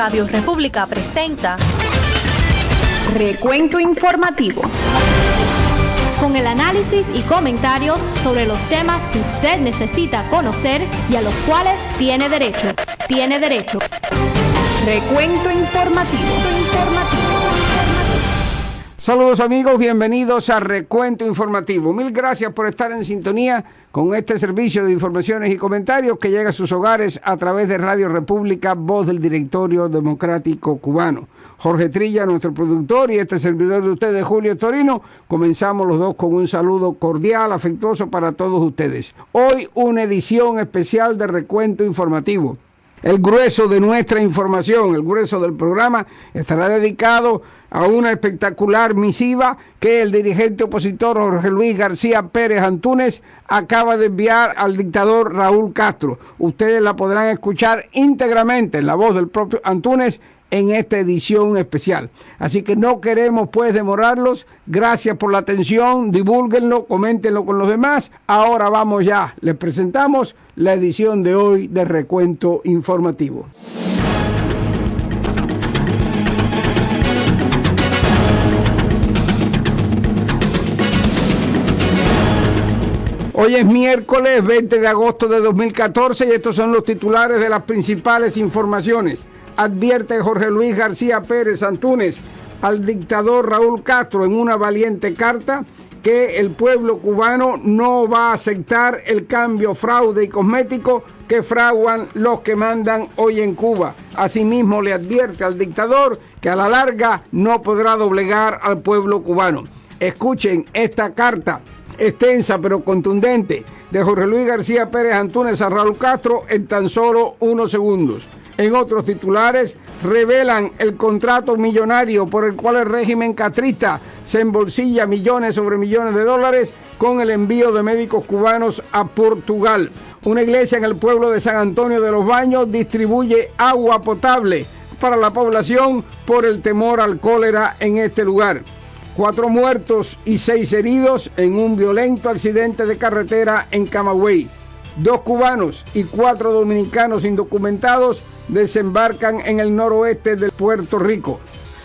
Radio República presenta Recuento Informativo, con el análisis y comentarios sobre los temas que usted necesita conocer y a los cuales tiene derecho. Recuento Informativo. Saludos amigos, bienvenidos a Recuento Informativo. Mil gracias por estar en sintonía con este servicio de informaciones y comentarios que llega a sus hogares a través de Radio República, voz del Directorio Democrático Cubano. Jorge Trilla, nuestro productor, y este servidor de ustedes, Julio Torino, comenzamos los dos con un saludo cordial, afectuoso para todos ustedes. Hoy una edición especial de Recuento Informativo. El grueso de nuestra información, el grueso del programa, estará dedicado a una espectacular misiva que el dirigente opositor Jorge Luis García Pérez Antúnez acaba de enviar al dictador Raúl Castro. Ustedes la podrán escuchar íntegramente en la voz del propio Antúnez en esta edición especial. Así que no queremos pues demorarlos. Gracias por la atención, divúlguenlo, coméntenlo con los demás. Ahora vamos ya, les presentamos la edición de hoy de Recuento Informativo. Hoy es miércoles 20 de agosto de 2014 y estos son los titulares de las principales informaciones. Advierte Jorge Luis García Pérez Antúnez al dictador Raúl Castro en una valiente carta que el pueblo cubano no va a aceptar el cambio, fraude y cosmético que fraguan los que mandan hoy en Cuba. Asimismo le advierte al dictador que a la larga no podrá doblegar al pueblo cubano. Escuchen esta carta extensa pero contundente de Jorge Luis García Pérez Antúnez a Raúl Castro en tan solo unos segundos. En otros titulares, revelan el contrato millonario por el cual el régimen castrista se embolsilla millones sobre millones de dólares con el envío de médicos cubanos a Portugal. Una iglesia en el pueblo de San Antonio de los Baños distribuye agua potable para la población por el temor al cólera en este lugar. 4 muertos y 6 heridos en un violento accidente de carretera en Camagüey. 2 cubanos y 4 dominicanos indocumentados desembarcan en el noroeste de Puerto Rico.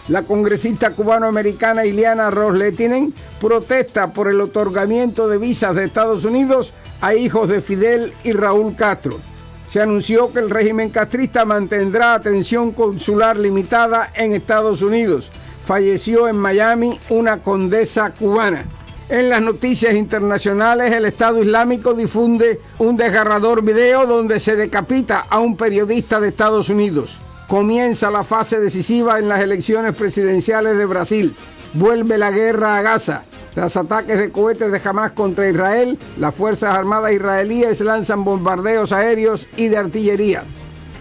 La congresista cubanoamericana Ileana Ros-Lehtinen protesta por el otorgamiento de visas de Estados Unidos a hijos de Fidel y Raúl Castro. Se anunció que el régimen castrista mantendrá atención consular limitada en Estados Unidos. Falleció en Miami una condesa cubana. En las noticias internacionales, el Estado Islámico difunde un desgarrador video donde se decapita a un periodista de Estados Unidos. Comienza la fase decisiva en las elecciones presidenciales de Brasil. Vuelve la guerra a Gaza. Tras ataques de cohetes de Hamás contra Israel, las Fuerzas Armadas israelíes lanzan bombardeos aéreos y de artillería.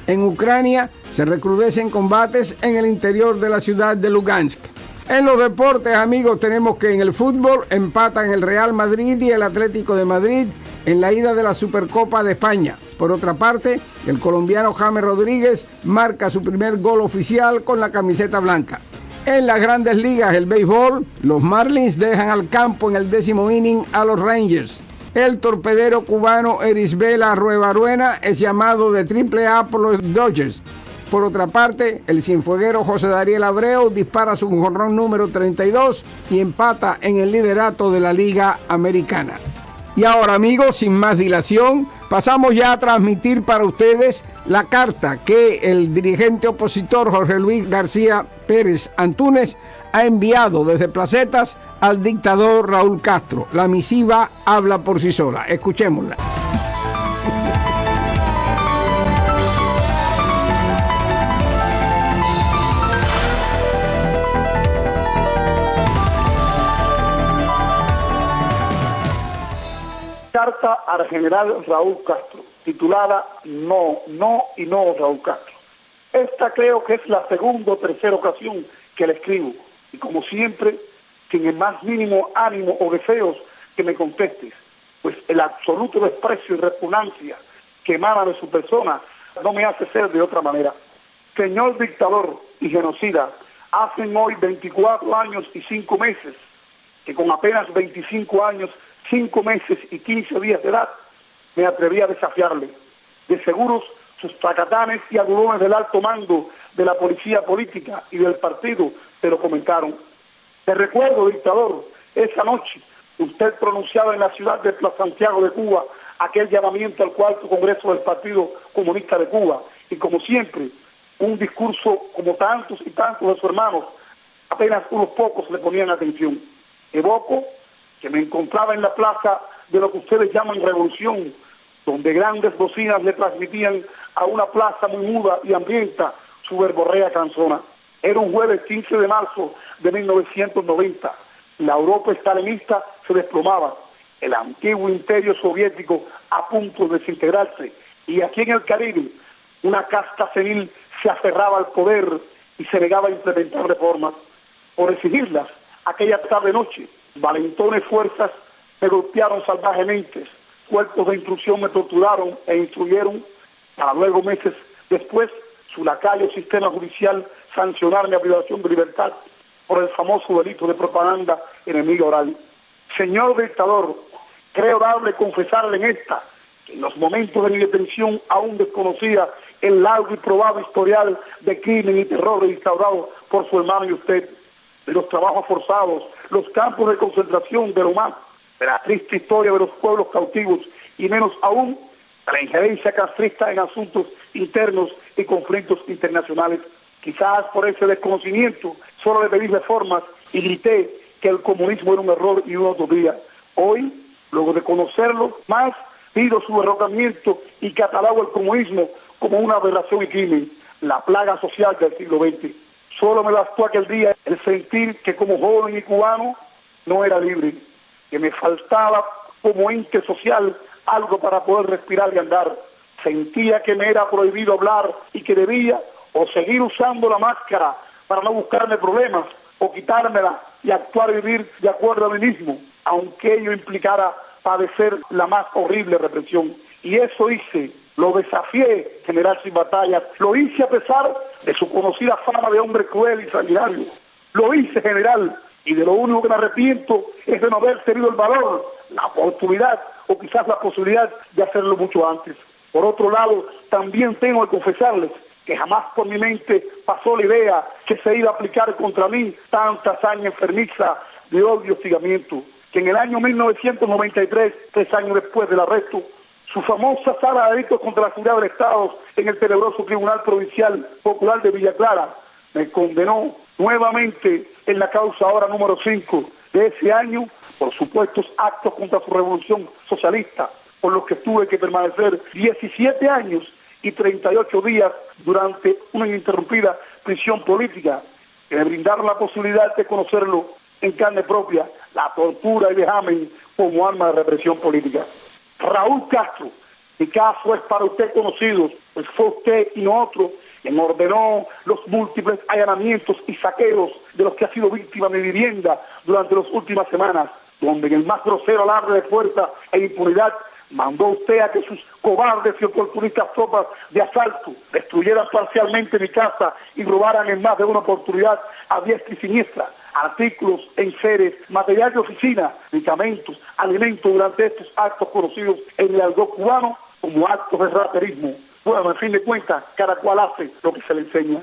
En Ucrania se recrudecen combates en el interior de la ciudad de Lugansk. En los deportes, amigos, tenemos que en el fútbol empatan el Real Madrid y el Atlético de Madrid en la ida de la Supercopa de España. Por otra parte, el colombiano James Rodríguez marca su primer gol oficial con la camiseta blanca. En las grandes ligas, el béisbol, los Marlins dejan al campo en el 10º inning a los Rangers. El torpedero cubano Erisbela Ruebaruena es llamado de AAA por los Dodgers. Por otra parte, el cienfueguero José Dariel Abreu dispara su jonrón número 32 y empata en el liderato de la Liga Americana. Y ahora, amigos, sin más dilación, pasamos ya a transmitir para ustedes la carta que el dirigente opositor Jorge Luis García Pérez Antúnez ha enviado desde Placetas al dictador Raúl Castro. La misiva habla por sí sola. Escuchémosla. Carta al general Raúl Castro, titulada No, Raúl Castro. Esta creo que es la segunda o tercera ocasión que le escribo, y como siempre, sin el más mínimo ánimo o deseos que me contestes, pues el absoluto desprecio y repugnancia que emana de su persona no me hace ser de otra manera. Señor dictador y genocida, hacen hoy 24 años y 5 meses que con apenas 25 años, 5 meses y 15 días de edad, me atreví a desafiarle. De seguros, sus tracatanes y adulones del alto mando de la policía política y del partido te lo comentaron. Te recuerdo, dictador, esa noche usted pronunciaba en la ciudad de Plaza Santiago de Cuba aquel llamamiento al cuarto Congreso del Partido Comunista de Cuba, y como siempre, un discurso como tantos y tantos de sus hermanos, apenas unos pocos le ponían atención. Evoco que me encontraba en la plaza de lo que ustedes llaman Revolución, donde grandes bocinas le transmitían a una plaza muy muda y hambrienta su verborrea canzona. Era un jueves 15 de marzo de 1990. La Europa estalinista se desplomaba, el antiguo imperio soviético a punto de desintegrarse, y aquí en el Caribe una casta senil se aferraba al poder y se negaba a implementar reformas. Por exigirlas, aquella tarde-noche, valentones fuerzas me golpearon salvajemente, cuerpos de instrucción me torturaron e instruyeron, para luego meses después su lacayo sistema judicial sancionar mi privación de libertad por el famoso delito de propaganda enemiga oral. Señor dictador, creo darle confesarle en esta, que en los momentos de mi detención aún desconocía el largo y probado historial de crimen y terror instaurado por su hermano y usted, de los trabajos forzados, los campos de concentración de lo más, de la triste historia de los pueblos cautivos y menos aún de la injerencia castrista en asuntos internos y conflictos internacionales. Quizás por ese desconocimiento solo le pedí reformas y grité que el comunismo era un error y una utopía. Hoy, luego de conocerlo más, pido su derrocamiento y catalogo el comunismo como una aberración y crimen, la plaga social del siglo XX. Solo me bastó aquel día el sentir que como joven y cubano no era libre, que me faltaba como ente social algo para poder respirar y andar. Sentía que me era prohibido hablar y que debía o seguir usando la máscara para no buscarme problemas o quitármela y actuar y vivir de acuerdo a mí mismo, aunque ello implicara padecer la más horrible represión. Y eso hice, lo desafié, general sin batallas, lo hice a pesar de su conocida fama de hombre cruel y sanguinario. Lo hice, general, y de lo único que me arrepiento es de no haber tenido el valor, la oportunidad o quizás la posibilidad de hacerlo mucho antes. Por otro lado, también tengo que confesarles que jamás por mi mente pasó la idea que se iba a aplicar contra mí tanta hazaña enfermiza de odio y hostigamiento, que en el año 1993, 3 años después del arresto, su famosa sala de delitos contra la seguridad del Estado en el tenebroso Tribunal Provincial Popular de Villa Clara me condenó nuevamente en la causa ahora número 5 de ese año por supuestos actos contra su revolución socialista, por los que tuve que permanecer 17 años y 38 días durante una ininterrumpida prisión política, que me brindaron la posibilidad de conocerlo en carne propia, la tortura y vejamen como arma de represión política. Raúl Castro, mi caso es para usted conocido, pues fue usted y no otro quien ordenó los múltiples allanamientos y saqueos de los que ha sido víctima de mi vivienda durante las últimas semanas, donde en el más grosero alarde de fuerza e impunidad mandó usted a que sus cobardes y oportunistas tropas de asalto destruyeran parcialmente mi casa y robaran en más de una oportunidad a diestra y siniestra artículos, enseres, material de oficina, medicamentos, alimentos durante estos actos conocidos en el argot cubano como actos de raterismo. Bueno, en fin de cuentas, cada cual hace lo que se le enseña.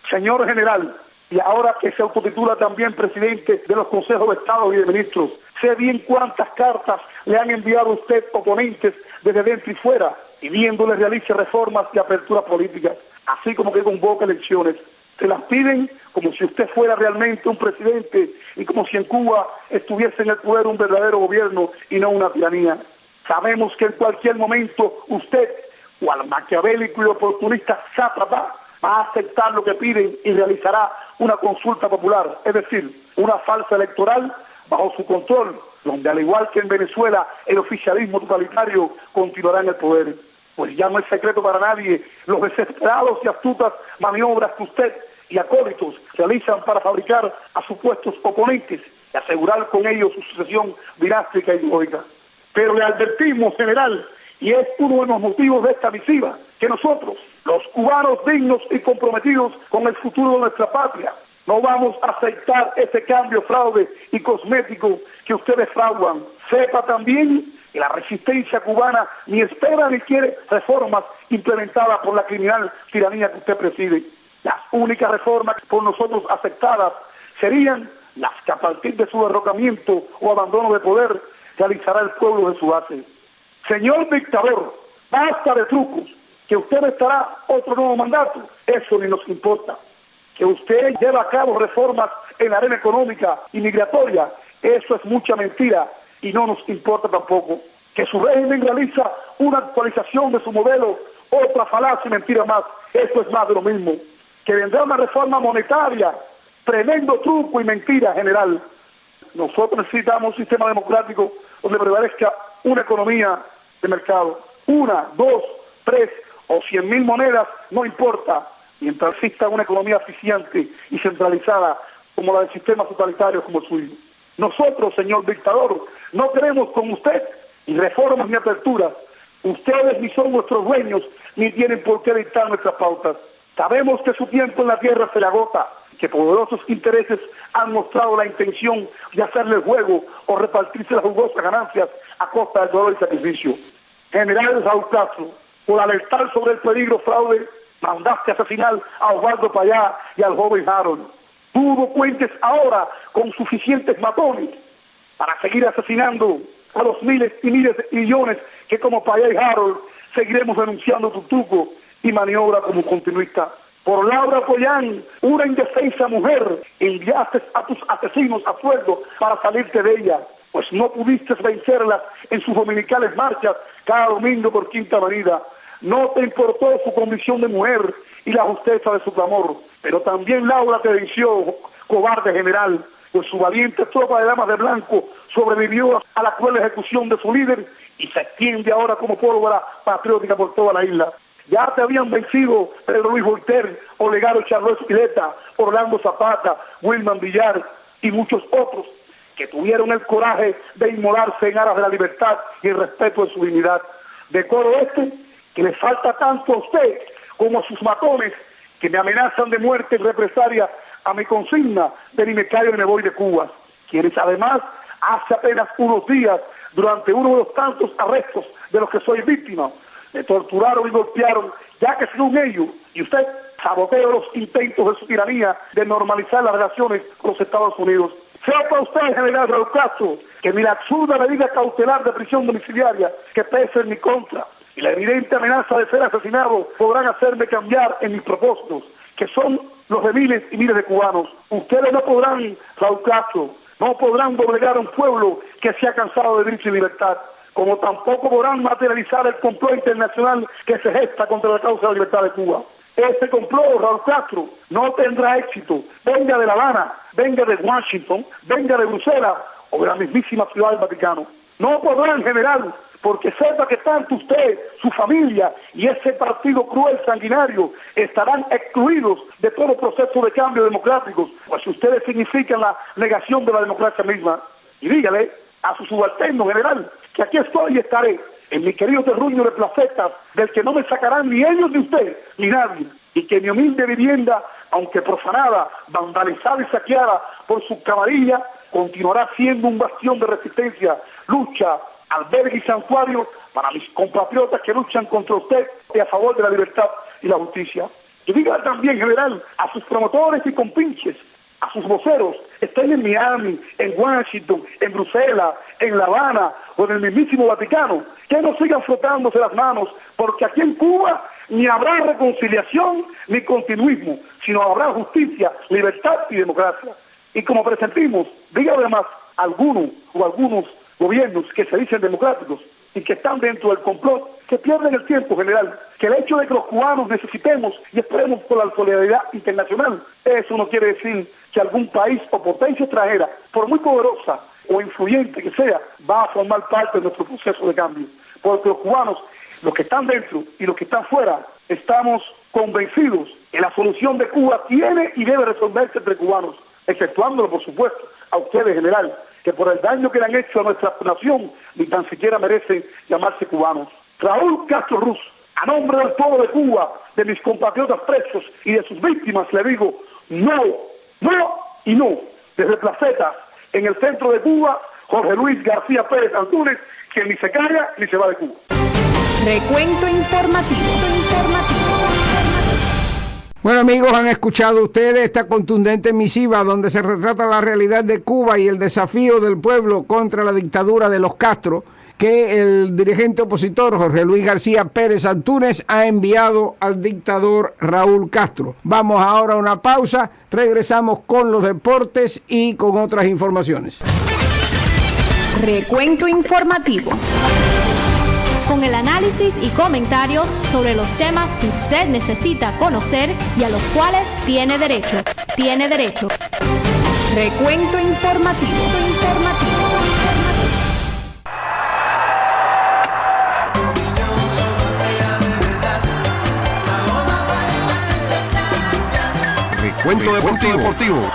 Señor general, y ahora que se autotitula también presidente de los consejos de Estado y de ministros, sé bien cuántas cartas le han enviado a usted oponentes desde dentro y fuera, pidiéndole realice reformas y aperturas políticas, así como que convoque elecciones. Se las piden como si usted fuera realmente un presidente y como si en Cuba estuviese en el poder un verdadero gobierno y no una tiranía. Sabemos que en cualquier momento usted, cual maquiavélico y oportunista sátrapa, va a aceptar lo que piden y realizará una consulta popular, es decir, una falsa electoral bajo su control, donde al igual que en Venezuela el oficialismo totalitario continuará en el poder. Pues ya no es secreto para nadie los desesperados y astutas maniobras que usted y acólitos realizan para fabricar a supuestos oponentes y asegurar con ellos su sucesión dinástica y ideológica. Pero le advertimos, general, y es uno de los motivos de esta misiva, que nosotros, los cubanos dignos y comprometidos con el futuro de nuestra patria, no vamos a aceptar ese cambio, fraude y cosmético que ustedes fraudan. Sepa también que la resistencia cubana ni espera ni quiere reformas implementadas por la criminal tiranía que usted preside. Las únicas reformas por nosotros aceptadas serían las que a partir de su derrocamiento o abandono de poder realizará el pueblo de su base. Señor dictador, basta de trucos, que usted estará otro nuevo mandato, eso ni nos importa. Que usted lleva a cabo reformas en la arena económica y migratoria, eso es mucha mentira y no nos importa tampoco. Que su régimen realiza una actualización de su modelo, otra falacia y mentira más, eso es más de lo mismo. Que vendrá una reforma monetaria, tremendo truco y mentira general. Nosotros necesitamos un sistema democrático donde prevalezca una economía de mercado. 1, 2, 3 o 100.000 monedas, no importa, mientras exista una economía eficiente y centralizada como la del sistema totalitario como el suyo. Nosotros, señor dictador, no queremos con usted ni reformas ni aperturas. Ustedes ni son nuestros dueños, ni tienen por qué dictar nuestras pautas. Sabemos que su tiempo en la tierra se le agota, que poderosos intereses han mostrado la intención de hacerle el juego o repartirse las jugosas ganancias a costa del dolor y sacrificio. General Raúl Castro, por alertar sobre el peligro fraude, mandaste asesinar a Osvaldo Payá y al joven Harold. Tú cuentes ahora con suficientes matones para seguir asesinando a los miles y miles de millones que como Payá y Harold seguiremos denunciando tu truco y maniobra como continuista. Por Laura Pollán, una indefensa mujer, enviaste a tus asesinos a sueldo para salirte de ella, pues no pudiste vencerlas en sus dominicales marchas cada domingo por Quinta Avenida. No te importó su condición de mujer y la justeza de su clamor, pero también Laura te venció, cobarde general, pues su valiente tropa de damas de blanco sobrevivió a la cruel ejecución de su líder y se extiende ahora como pólvora patriótica por toda la isla. Ya te habían vencido Pedro Luis Voltaire, Olegario Charlotte Spiletta, Orlando Zapata, Wilman Villar y muchos otros que tuvieron el coraje de inmolarse en aras de la libertad y el respeto de su dignidad. Decoro que le falta tanto a usted como a sus matones que me amenazan de muerte y represalia a mi consigna de ni me caigo ni me voy de Cuba, quienes además hace apenas unos días, durante uno de los tantos arrestos de los que soy víctima, me torturaron y golpearon, ya que según ellos, y usted sabotea los intentos de su tiranía de normalizar las relaciones con los Estados Unidos. Sepa usted, general Raúl Castro, que ni la absurda medida cautelar de prisión domiciliaria que pese en mi contra y la evidente amenaza de ser asesinado podrán hacerme cambiar en mis propósitos, que son los de miles y miles de cubanos. Ustedes no podrán, Raúl Castro, no podrán doblegar a un pueblo que se ha cansado de derecho y libertad, como tampoco podrán materializar el complot internacional que se gesta contra la causa de la libertad de Cuba. Este complot, Raúl Castro, no tendrá éxito, venga de La Habana, venga de Washington, venga de Bruselas o de la mismísima Ciudad del Vaticano. No podrán, general, porque sepa que tanto usted, su familia y ese partido cruel sanguinario estarán excluidos de todo proceso de cambio democrático, pues ustedes significan la negación de la democracia misma. Y dígale a su subalterno, general, que aquí estoy y estaré en mi querido terruño de placetas, del que no me sacarán ni ellos ni usted, ni nadie, y que mi humilde vivienda, aunque profanada, vandalizada y saqueada por su camarilla, continuará siendo un bastión de resistencia, lucha, albergue y santuario para mis compatriotas que luchan contra usted y a favor de la libertad y la justicia. Y diga también, general, a sus promotores y compinches, a sus voceros, estén en Miami, en Washington, en Bruselas, en La Habana o en el mismísimo Vaticano, que no sigan frotándose las manos, porque aquí en Cuba ni habrá reconciliación ni continuismo, sino habrá justicia, libertad y democracia. Y como presentimos, diga además algunos gobiernos que se dicen democráticos y que están dentro del complot, que pierden el tiempo, general, que el hecho de que los cubanos necesitemos y esperemos por la solidaridad internacional, eso no quiere decir que algún país o potencia extranjera, por muy poderosa o influyente que sea, va a formar parte de nuestro proceso de cambio. Porque los cubanos, los que están dentro y los que están fuera, estamos convencidos que la solución de Cuba tiene y debe resolverse entre cubanos, exceptuándolo, por supuesto, a ustedes, general, que por el daño que le han hecho a nuestra nación, ni tan siquiera merecen llamarse cubanos. Raúl Castro Ruz, a nombre del pueblo de Cuba, de mis compatriotas presos y de sus víctimas, le digo, no, no y no. Desde Placetas, en el centro de Cuba, Jorge Luis García Pérez Antúnez, que ni se calla ni se va de Cuba. Recuento informativo. Bueno, amigos, han escuchado ustedes esta contundente misiva donde se retrata la realidad de Cuba y el desafío del pueblo contra la dictadura de los Castro, que el dirigente opositor Jorge Luis García Pérez Antúnez ha enviado al dictador Raúl Castro. Vamos ahora a una pausa, regresamos con los deportes y con otras informaciones. Recuento informativo. Con el análisis y comentarios sobre los temas que usted necesita conocer y a los cuales tiene derecho. Tiene derecho. Recuento informativo. Recuento deportivo.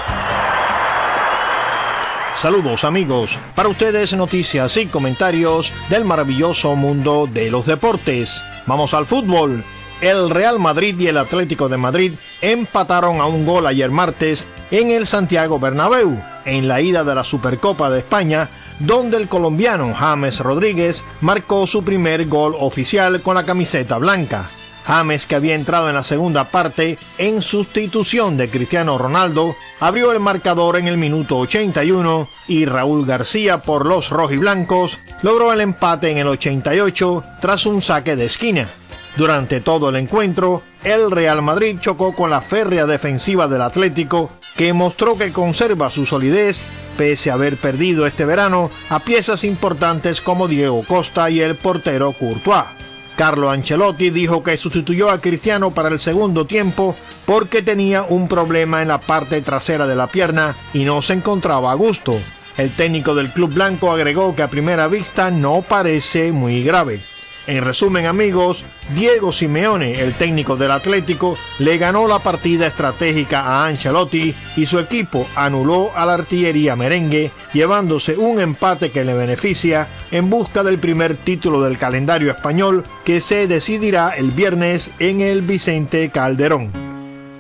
Saludos amigos, para ustedes noticias y comentarios del maravilloso mundo de los deportes. Vamos al fútbol. El Real Madrid y el Atlético de Madrid empataron a un gol ayer martes en el Santiago Bernabéu, en la ida de la Supercopa de España, donde el colombiano James Rodríguez marcó su primer gol oficial con la camiseta blanca. James, que había entrado en la segunda parte en sustitución de Cristiano Ronaldo, abrió el marcador en el minuto 81 y Raúl García por los rojiblancos logró el empate en el 88 tras un saque de esquina. Durante todo el encuentro, el Real Madrid chocó con la férrea defensiva del Atlético, que mostró que conserva su solidez pese a haber perdido este verano a piezas importantes como Diego Costa y el portero Courtois. Carlo Ancelotti dijo que sustituyó a Cristiano para el segundo tiempo porque tenía un problema en la parte trasera de la pierna y no se encontraba a gusto. El técnico del club blanco agregó que a primera vista no parece muy grave. En resumen, amigos, Diego Simeone, el técnico del Atlético, le ganó la partida estratégica a Ancelotti y su equipo anuló a la artillería merengue, llevándose un empate que le beneficia en busca del primer título del calendario español que se decidirá el viernes en el Vicente Calderón.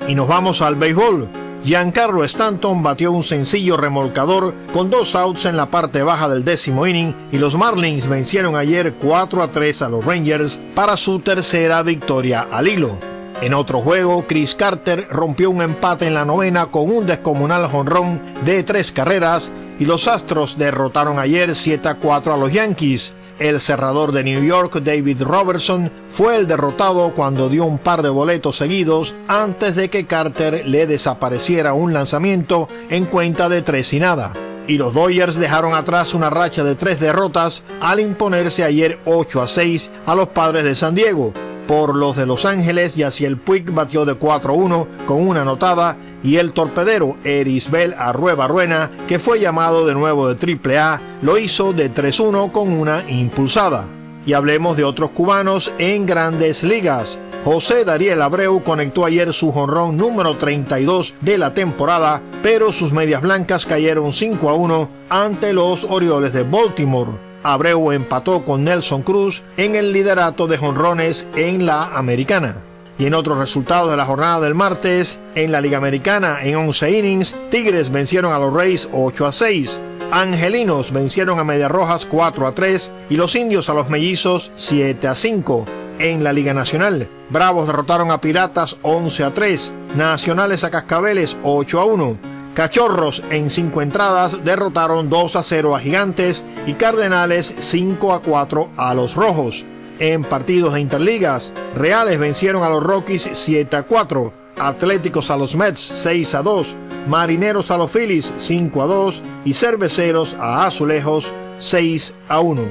Y nos vamos al béisbol. Giancarlo Stanton batió un sencillo remolcador con 2 outs en la parte baja del 10º inning y los Marlins vencieron ayer 4-3 a los Rangers para su tercera victoria al hilo. En otro juego, Chris Carter rompió un empate en la novena con un descomunal jonrón de 3 carreras y los Astros derrotaron ayer 7-4 a los Yankees. El cerrador de New York, David Robertson, fue el derrotado cuando dio un par de boletos seguidos antes de que Carter le desapareciera un lanzamiento en cuenta de 3-0. Y los Dodgers dejaron atrás una racha de 3 derrotas al imponerse ayer 8-6 a los Padres de San Diego. Por los de Los Ángeles, Yasiel Puig batió de 4-1 con una anotada y el torpedero Erisbel Arrueba-Ruena, que fue llamado de nuevo de AAA, lo hizo de 3-1 con una impulsada. Y hablemos de otros cubanos en Grandes Ligas. José Dariel Abreu conectó ayer su jonrón número 32 de la temporada, pero sus medias blancas cayeron 5-1 ante los Orioles de Baltimore. Abreu empató con Nelson Cruz en el liderato de jonrones en la Americana. Y en otros resultados de la jornada del martes, en la Liga Americana, en 11 innings, Tigres vencieron a los Rays 8-6, Angelinos vencieron a Medias Rojas 4-3 y los Indios a los Mellizos 7-5. En la Liga Nacional, Bravos derrotaron a Piratas 11-3, Nacionales a Cascabeles 8-1. Cachorros en 5 entradas derrotaron 2-0 a Gigantes y Cardenales 5-4 a los Rojos. En partidos de Interligas, Reales vencieron a los Rockies 7-4, Atléticos a los Mets 6-2, Marineros a los Phillies 5-2 y Cerveceros a Azulejos 6-1.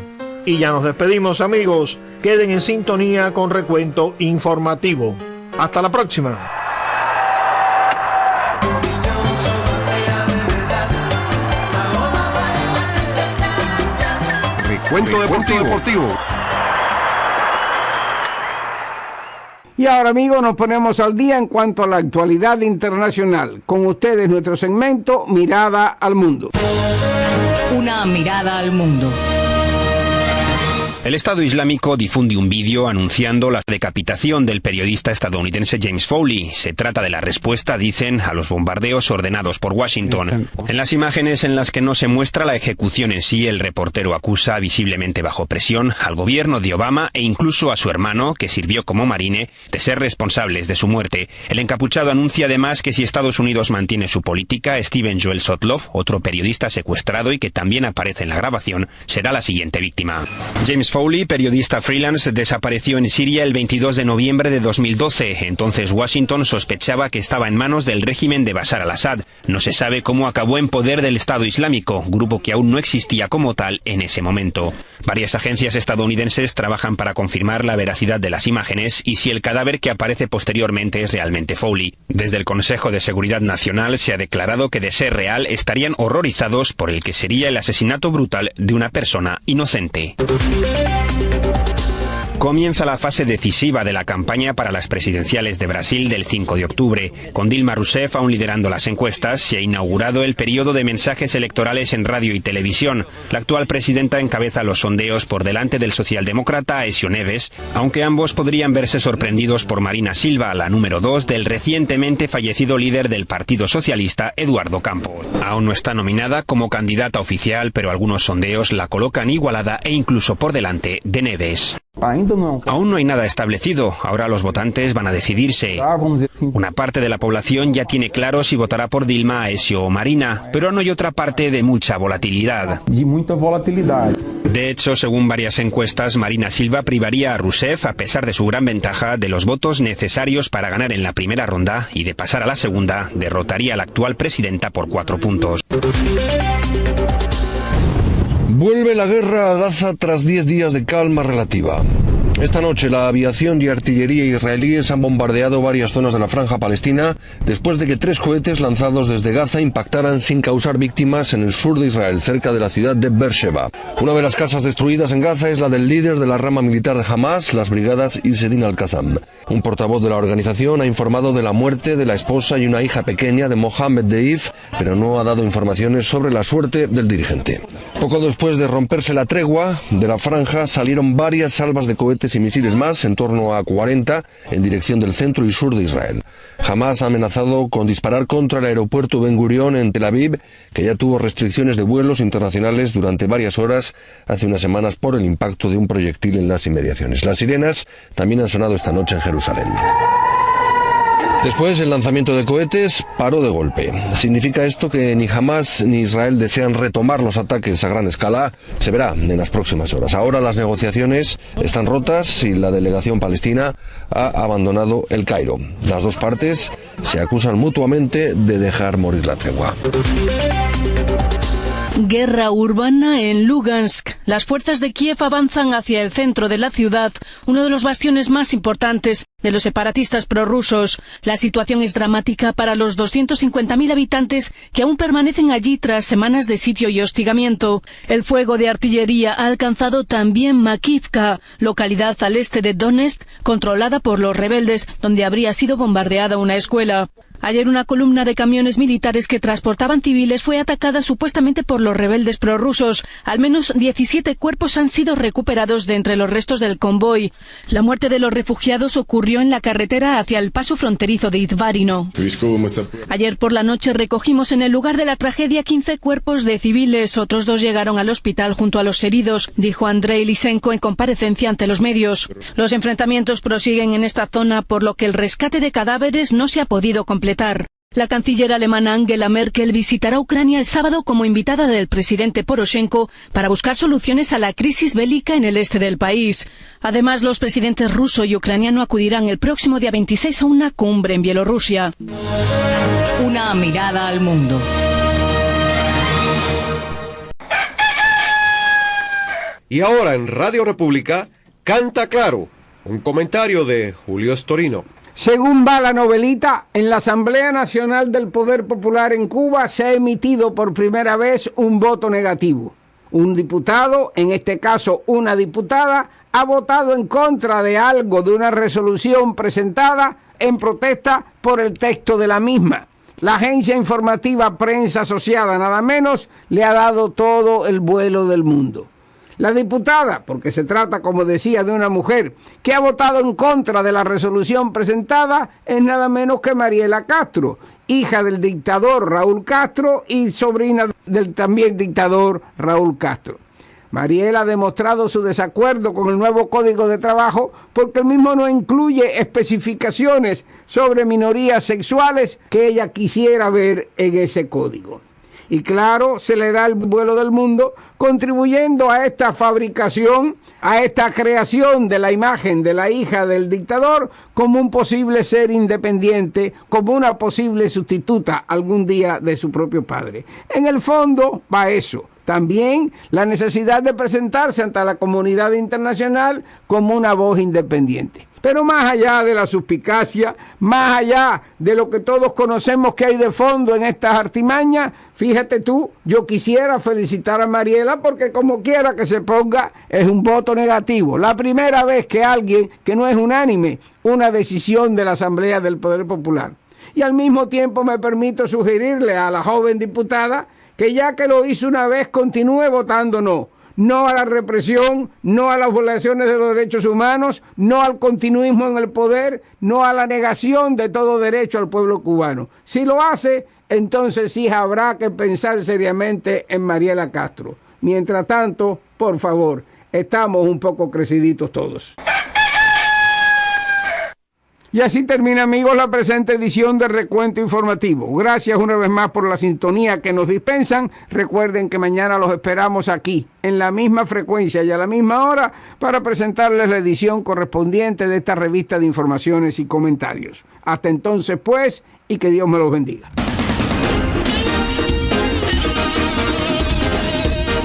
Y ya nos despedimos, amigos. Queden en sintonía con Recuento Informativo. Hasta la próxima. Recuento deportivo. Y ahora, amigos, nos ponemos al día en cuanto a la actualidad internacional. Con ustedes nuestro segmento Mirada al Mundo. Una mirada al mundo. El Estado Islámico difunde un vídeo anunciando la decapitación del periodista estadounidense James Foley. Se trata de la respuesta, dicen, a los bombardeos ordenados por Washington. En las imágenes en las que no se muestra la ejecución en sí, el reportero acusa, visiblemente bajo presión, al gobierno de Obama e incluso a su hermano, que sirvió como marine, de ser responsables de su muerte. El encapuchado anuncia además que si Estados Unidos mantiene su política, Steven Joel Sotloff, otro periodista secuestrado y que también aparece en la grabación, será la siguiente víctima. James Foley, periodista freelance, desapareció en Siria el 22 de noviembre de 2012. Entonces Washington sospechaba que estaba en manos del régimen de Bashar al-Assad. No se sabe cómo acabó en poder del Estado Islámico, grupo que aún no existía como tal en ese momento. Varias agencias estadounidenses trabajan para confirmar la veracidad de las imágenes y si el cadáver que aparece posteriormente es realmente Foley. Desde el Consejo de Seguridad Nacional se ha declarado que de ser real estarían horrorizados por el que sería el asesinato brutal de una persona inocente. Comienza la fase decisiva de la campaña para las presidenciales de Brasil del 5 de octubre. Con Dilma Rousseff aún liderando las encuestas, se ha inaugurado el periodo de mensajes electorales en radio y televisión. La actual presidenta encabeza los sondeos por delante del socialdemócrata Aécio Neves, aunque ambos podrían verse sorprendidos por Marina Silva, la número 2 del recientemente fallecido líder del Partido Socialista, Eduardo Campos. Aún no está nominada como candidata oficial, pero algunos sondeos la colocan igualada e incluso por delante de Neves. Aún no hay nada establecido, ahora los votantes van a decidirse. Una parte de la población ya tiene claro si votará por Dilma, Aécio o Marina, pero no hay otra parte de mucha volatilidad. De hecho, según varias encuestas, Marina Silva privaría a Rousseff, a pesar de su gran ventaja, de los votos necesarios para ganar en la primera ronda y de pasar a la segunda, derrotaría a la actual presidenta por 4 puntos. Vuelve la guerra a Gaza tras 10 días de calma relativa. Esta noche la aviación y artillería israelíes han bombardeado varias zonas de la franja palestina después de que 3 cohetes lanzados desde Gaza impactaran sin causar víctimas en el sur de Israel, cerca de la ciudad de Beersheba. Una de las casas destruidas en Gaza es la del líder de la rama militar de Hamas, las brigadas Izzedin al-Qassam. Un portavoz de la organización ha informado de la muerte de la esposa y una hija pequeña de Mohammed Deif, pero no ha dado informaciones sobre la suerte del dirigente. Poco después de romperse la tregua de la franja salieron varias salvas de cohetes y misiles más, en torno a 40, en dirección del centro y sur de Israel. Hamas ha amenazado con disparar contra el aeropuerto Ben Gurion en Tel Aviv, que ya tuvo restricciones de vuelos internacionales durante varias horas hace unas semanas por el impacto de un proyectil en las inmediaciones. Las sirenas también han sonado esta noche en Jerusalén. Después, el lanzamiento de cohetes paró de golpe. ¿Significa esto que ni Hamas ni Israel desean retomar los ataques a gran escala? Se verá en las próximas horas. Ahora las negociaciones están rotas y la delegación palestina ha abandonado el Cairo. Las dos partes se acusan mutuamente de dejar morir la tregua. Guerra urbana en Lugansk. Las fuerzas de Kiev avanzan hacia el centro de la ciudad, uno de los bastiones más importantes de los separatistas prorrusos. La situación es dramática para los 250.000 habitantes que aún permanecen allí tras semanas de sitio y hostigamiento. El fuego de artillería ha alcanzado también Makivka, localidad al este de Donetsk, controlada por los rebeldes, donde habría sido bombardeada una escuela. Ayer una columna de camiones militares que transportaban civiles fue atacada supuestamente por los rebeldes prorrusos. Al menos 17 cuerpos han sido recuperados de entre los restos del convoy. La muerte de los refugiados ocurrió en la carretera hacia el paso fronterizo de Izbarino. Ayer por la noche recogimos en el lugar de la tragedia 15 cuerpos de civiles. Otros 2 llegaron al hospital junto a los heridos, dijo Andrei Lysenko en comparecencia ante los medios. Los enfrentamientos prosiguen en esta zona, por lo que el rescate de cadáveres no se ha podido completar. La canciller alemana Angela Merkel visitará Ucrania el sábado como invitada del presidente Poroshenko para buscar soluciones a la crisis bélica en el este del país. Además, los presidentes ruso y ucraniano acudirán el próximo día 26 a una cumbre en Bielorrusia. Una mirada al mundo. Y ahora en Radio República, Canta Claro, un comentario de Julio Storino. Según va la novelita, en la Asamblea Nacional del Poder Popular en Cuba se ha emitido por primera vez un voto negativo. Un diputado, en este caso una diputada, ha votado en contra de algo, de una resolución presentada en protesta por el texto de la misma. La agencia informativa Prensa Asociada, nada menos, le ha dado todo el vuelo del mundo. La diputada, porque se trata, como decía, de una mujer que ha votado en contra de la resolución presentada, es nada menos que Mariela Castro, hija del dictador Raúl Castro y sobrina del también dictador Raúl Castro. Mariela ha demostrado su desacuerdo con el nuevo Código de Trabajo porque el mismo no incluye especificaciones sobre minorías sexuales que ella quisiera ver en ese código. Y claro, se le da el vuelo del mundo, contribuyendo a esta fabricación, a esta creación de la imagen de la hija del dictador como un posible ser independiente, como una posible sustituta algún día de su propio padre. En el fondo va eso. También la necesidad de presentarse ante la comunidad internacional como una voz independiente. Pero más allá de la suspicacia, más allá de lo que todos conocemos que hay de fondo en estas artimañas, fíjate tú, yo quisiera felicitar a Mariela porque como quiera que se ponga, es un voto negativo. La primera vez que alguien, que no es unánime, una decisión de la Asamblea del Poder Popular. Y al mismo tiempo me permito sugerirle a la joven diputada que ya que lo hizo una vez, continúe votando no. No a la represión, no a las violaciones de los derechos humanos, no al continuismo en el poder, no a la negación de todo derecho al pueblo cubano. Si lo hace, entonces sí habrá que pensar seriamente en Mariela Castro. Mientras tanto, por favor, estamos un poco creciditos todos. Y así termina, amigos, la presente edición de Recuento Informativo. Gracias una vez más por la sintonía que nos dispensan. Recuerden que mañana los esperamos aquí, en la misma frecuencia y a la misma hora, para presentarles la edición correspondiente de esta revista de informaciones y comentarios. Hasta entonces, pues, y que Dios me los bendiga.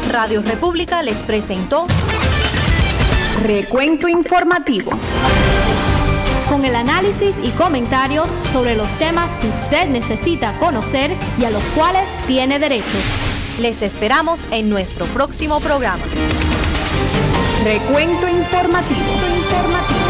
Radio República les presentó Recuento Informativo, con el análisis y comentarios sobre los temas que usted necesita conocer y a los cuales tiene derecho. Les esperamos en nuestro próximo programa. Recuento Informativo.